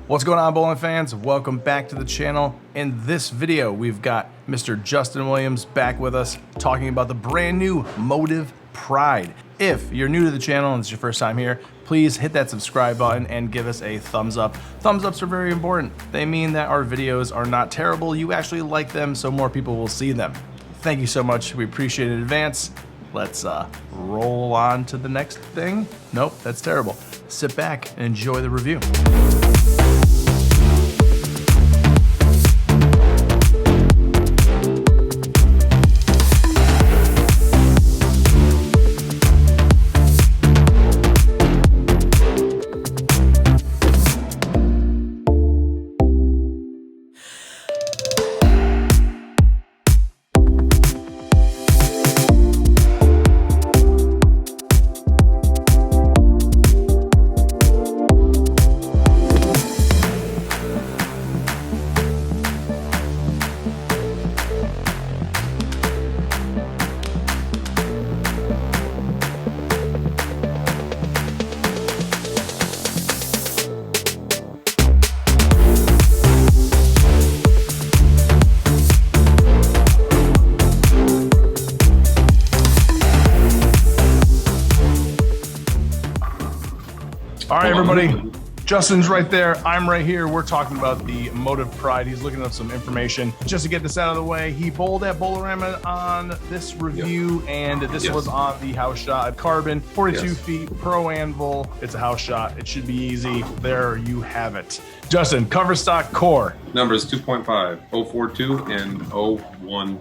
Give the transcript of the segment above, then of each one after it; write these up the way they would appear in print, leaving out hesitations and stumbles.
What's going on, bowling fans? Welcome back to the channel. In this video, we've got Mr. Justin Williams back with us talking about the brand new Motiv Pride. If you're new to the channel and it's your first time here, please hit that subscribe button and give us a thumbs up. Thumbs ups are very important. They mean that our videos are not terrible. You actually like them, so more people will see them. Thank you so much. We appreciate it in advance. Let's roll on to the next thing. Nope, that's terrible. Sit back and enjoy the review. All right, everybody, Justin's right there. I'm right here. We're talking about the Motiv Pride. He's looking up some information. Just to get this out of the way, he bowled at Bowlerama on this review, and this was on the house shot. Carbon, 42 feet, Pro Anvil. It's a house shot. It should be easy. There you have it. Justin, cover stock core. Numbers 2.5, 042, and 010.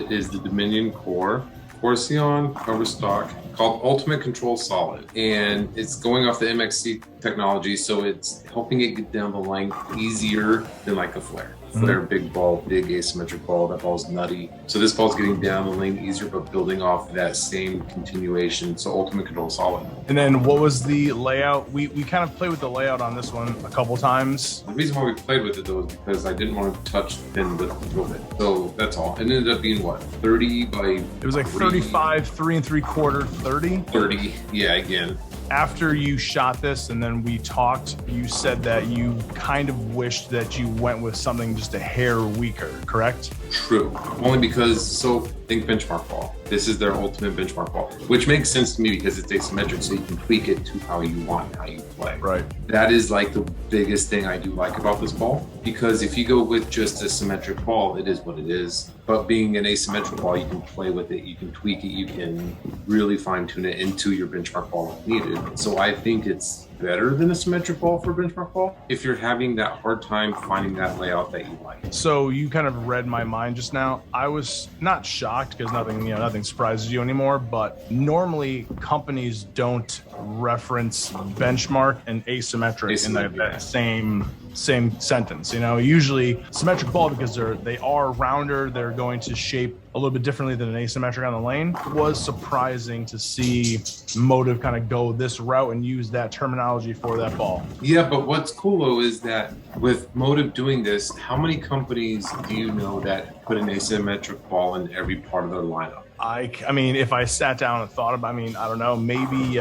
It is the Dominion core. Corsion cover stock called Ultimate Control Solid, and it's going off the MXC technology, so it's helping it get down the line easier than like a flare. Flare, big ball, big asymmetric ball. That ball's nutty. So this ball's getting down the lane easier, but building off that same continuation. So Ultimate Control Solid. And then what was the layout? We kind of played with the layout on this one a couple times. The reason why we played with it though is because I didn't want to touch the pin with a little bit. So that's all. It ended up being what? 30 by... It was like 35, 3 3/4, 30. 30, yeah, again. After you shot this and then we talked, you said that you kind of wished that you went with something just a hair weaker, correct? True. Only because, so think benchmark ball. This is their ultimate benchmark ball, which makes sense to me because it's asymmetric, so you can tweak it to how you want, how you play. Right. That is like the biggest thing I do like about this ball, because if you go with just a symmetric ball, it is what it is. But being an asymmetric ball, you can play with it, you can tweak it, you can really fine tune it into your benchmark ball if needed. So I think it's better than a symmetric ball for benchmark ball if you're having that hard time finding that layout that you like. So you kind of read my mind just now. I was not shocked because nothing surprises you anymore, but normally companies don't reference benchmark and asymmetric in that same sentence. You know, usually symmetric ball, because they are rounder, they're going to shape a little bit differently than an asymmetric on the lane. It was surprising to see Motiv kind of go this route and use that terminology for that ball. Yeah, but what's cool though is that with Motiv doing this, how many companies do you know that put an asymmetric ball in every part of their lineup? I mean, if I sat down and thought about, I don't know, maybe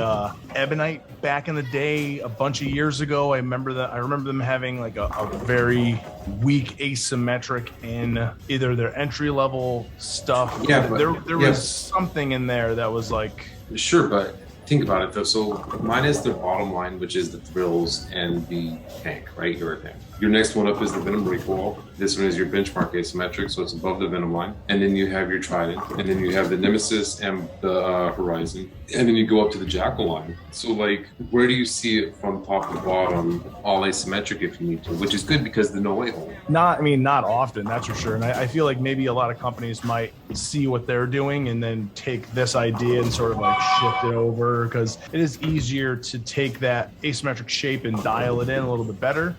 Ebonite back in the day, a bunch of years ago. I remember them having like a very weak asymmetric in either their entry level stuff. Yeah, there was something in there that was like. Sure, but think about it though. So mine is the bottom line, which is the thrills and the tank, right? Your tank. Your next one up is the Venom recoil. This one is your benchmark asymmetric, so it's above the Venom line. And then you have your Trident, and then you have the Nemesis and the Horizon, and then you go up to the Jackal line. So like, where do you see it from top to bottom, all asymmetric if you need to, which is good because the no-way hole. Not often, that's for sure. And I feel like maybe a lot of companies might see what they're doing and then take this idea and sort of like shift it over, because it is easier to take that asymmetric shape and dial it in a little bit better.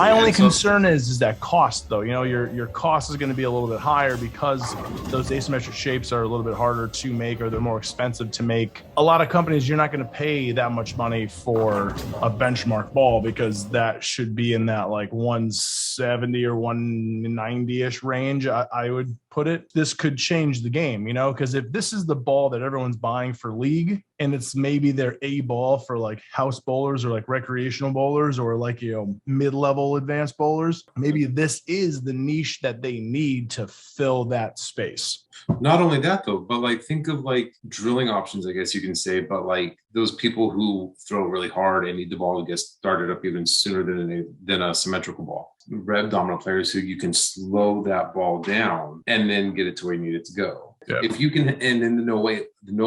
My only concern is that cost though. You know, your cost is going to be a little bit higher because those asymmetric shapes are a little bit harder to make, or they're more expensive to make. A lot of companies, you're not going to pay that much money for a benchmark ball, because that should be in that like 170 or 190-ish range, I would put it, this could change the game, you know, because if this is the ball that everyone's buying for league and it's maybe their A ball for like house bowlers or like recreational bowlers or like, you know, mid-level advanced bowlers, maybe this is the niche that they need to fill that space. Not only that though, but like think of like drilling options, I guess you can say, but like those people who throw really hard and need the ball to get started up even sooner than a symmetrical ball. Rev dominant players who you can slow that ball down and then get it to where you need it to go. Yeah. If you can, and then the no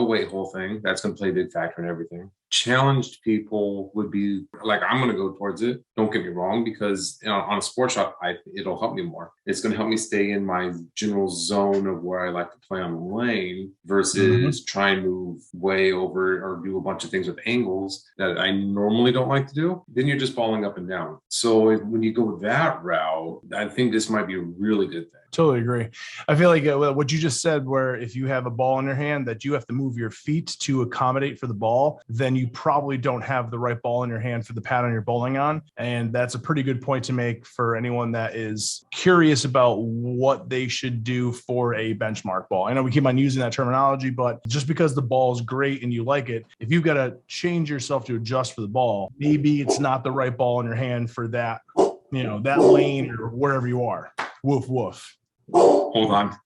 weight whole thing, that's going to play a big factor in everything. Challenged people would be like, I'm going to go towards it. Don't get me wrong, because on a sports shop, it'll help me more. It's going to help me stay in my general zone of where I like to play on the lane versus try and move way over or do a bunch of things with angles that I normally don't like to do. Then you're just balling up and down. So when you go that route, I think this might be a really good thing. Totally agree. I feel like what you just said, where if you have a ball in your hand that you have to move your feet to accommodate for the ball, then you probably don't have the right ball in your hand for the pattern you're bowling on. And that's a pretty good point to make for anyone that is curious about what they should do for a benchmark ball. I know we keep on using that terminology, but just because the ball is great and you like it, if you've got to change yourself to adjust for the ball, maybe it's not the right ball in your hand for that, you know, that lane or wherever you are. Woof, woof. Hold on.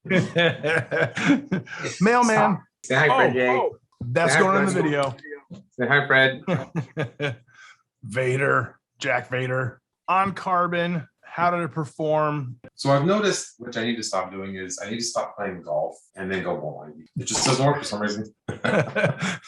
Mailman. Say hi, Fred J. That's going in the video. Say hi, Fred. Vader, Jack Vader. On Carbon, how did it perform? So I've noticed, which I need to stop doing, is I need to stop playing golf and then go bowling. It just doesn't work for some reason.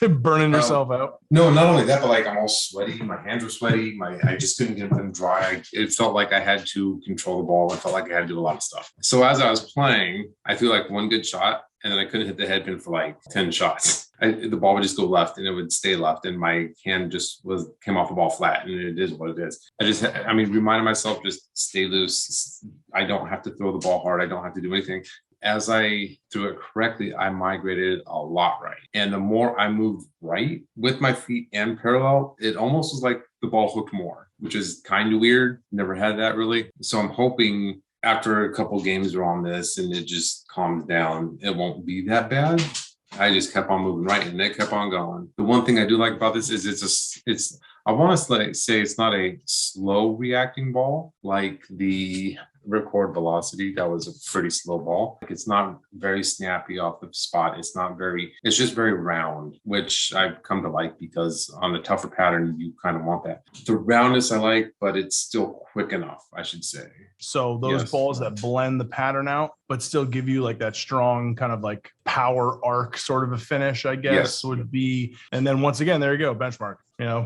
Burning yourself out. No, not only that, but like I'm all sweaty. My hands were sweaty. I just couldn't get them dry. It felt like I had to control the ball. I felt like I had to do a lot of stuff. So as I was playing, I threw like one good shot and then I couldn't hit the headpin for like 10 shots. The ball would just go left and it would stay left. And my hand just came off the ball flat, and it is what it is. Reminded myself, just stay loose. I don't have to throw the ball hard. I don't have to do anything. As I threw it correctly, I migrated a lot right. And the more I moved right with my feet and parallel, it almost was like the ball hooked more, which is kind of weird. Never had that really. So I'm hoping after a couple games are on this and it just calms down, it won't be that bad. I just kept on moving right and it kept on going. The one thing I do like about this is I want to say it's not a slow reacting ball like the Ripcord Velocity. That was a pretty slow ball. Like, it's not very snappy off the spot. It's just very round, which I've come to like, because on the tougher pattern, you kind of want that. The roundness I like, but it's still quick enough, I should say. So those balls that blend the pattern out, but still give you like that strong kind of like power arc sort of a finish, I guess, would be. And then once again, there you go, benchmark. You know,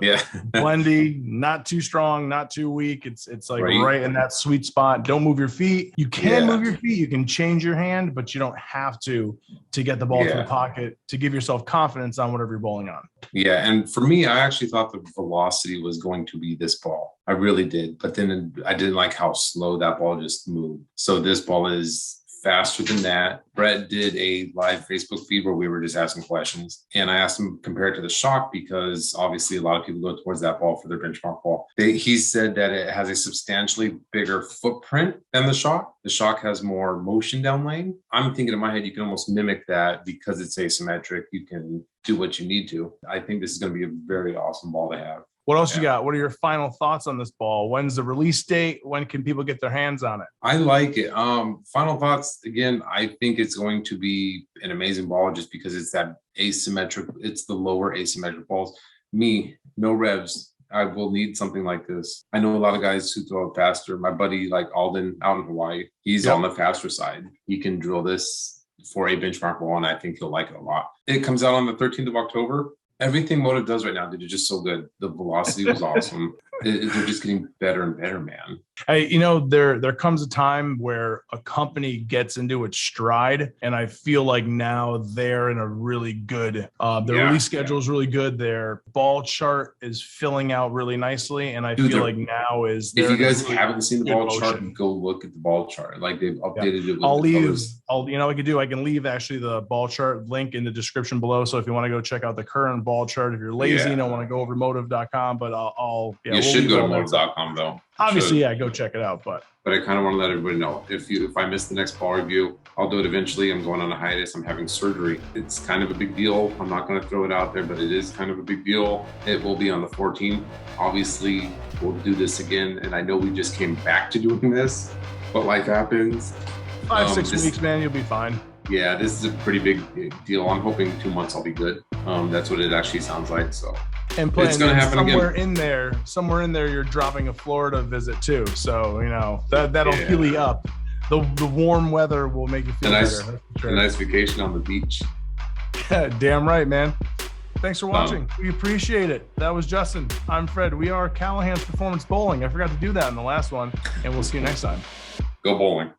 blendy, not too strong, not too weak. It's like right in that sweet spot. Don't move your feet. You can move your feet. You can change your hand, but you don't have to get the ball to the pocket to give yourself confidence on whatever you're bowling on. Yeah, and for me, I actually thought the Velocity was going to be this ball. I really did. But then I didn't like how slow that ball just moved. So this ball is faster than that. Brett did a live Facebook feed where we were just asking questions, and I asked him compare it to the Shock, because obviously a lot of people go towards that ball for their benchmark ball. He said that it has a substantially bigger footprint than the Shock. The Shock has more motion down lane. I'm thinking in my head, you can almost mimic that because it's asymmetric. You can do what you need to. I think this is going to be a very awesome ball to have. What else you got? What are your final thoughts on this ball? When's the release date? When can people get their hands on it? I like it. Final thoughts. Again, I think it's going to be an amazing ball just because it's that asymmetric. It's the lower asymmetric balls. Me, no revs. I will need something like this. I know a lot of guys who throw it faster. My buddy like Alden out in Hawaii, he's on the faster side. He can drill this for a benchmark ball, and I think he'll like it a lot. It comes out on the 13th of October. Everything Motiv does right now, dude, is just so good. The Velocity was awesome. They're just getting better and better, man. Hey, you know, there comes a time where a company gets into its stride, and I feel like now they're in a really good, release schedule is really good. Their ball chart is filling out really nicely, and I feel like now is. If you guys haven't seen the ball chart, go look at the ball chart. Like, they've updated it. I can leave actually the ball chart link in the description below. So if you want to go check out the current ball chart, if you're lazy and don't want to go over motiv.com, but I'll should leave go to all that. motiv.com though. Obviously, Should. yeah, go check it out. But I kind of want to let everybody know if I miss the next ball review, I'll do it eventually. I'm going on a hiatus. I'm having surgery. It's kind of a big deal. I'm not going to throw it out there, but it is kind of a big deal. It will be on the 14th. Obviously, we'll do this again. And I know we just came back to doing this, but life happens. 5-6 weeks, man, you'll be fine. Yeah, this is a pretty big deal. I'm hoping 2 months I'll be good. That's what it actually sounds like. So. And plan, it's going to happen somewhere again. Somewhere in there, you're dropping a Florida visit too. So you know that'll heal you up. The warm weather will make you feel better. A nice vacation on the beach. Damn right, man. Thanks for watching. We appreciate it. That was Justin. I'm Fred. We are Callahans Performance Bowling. I forgot to do that in the last one, and we'll see you next time. Go bowling.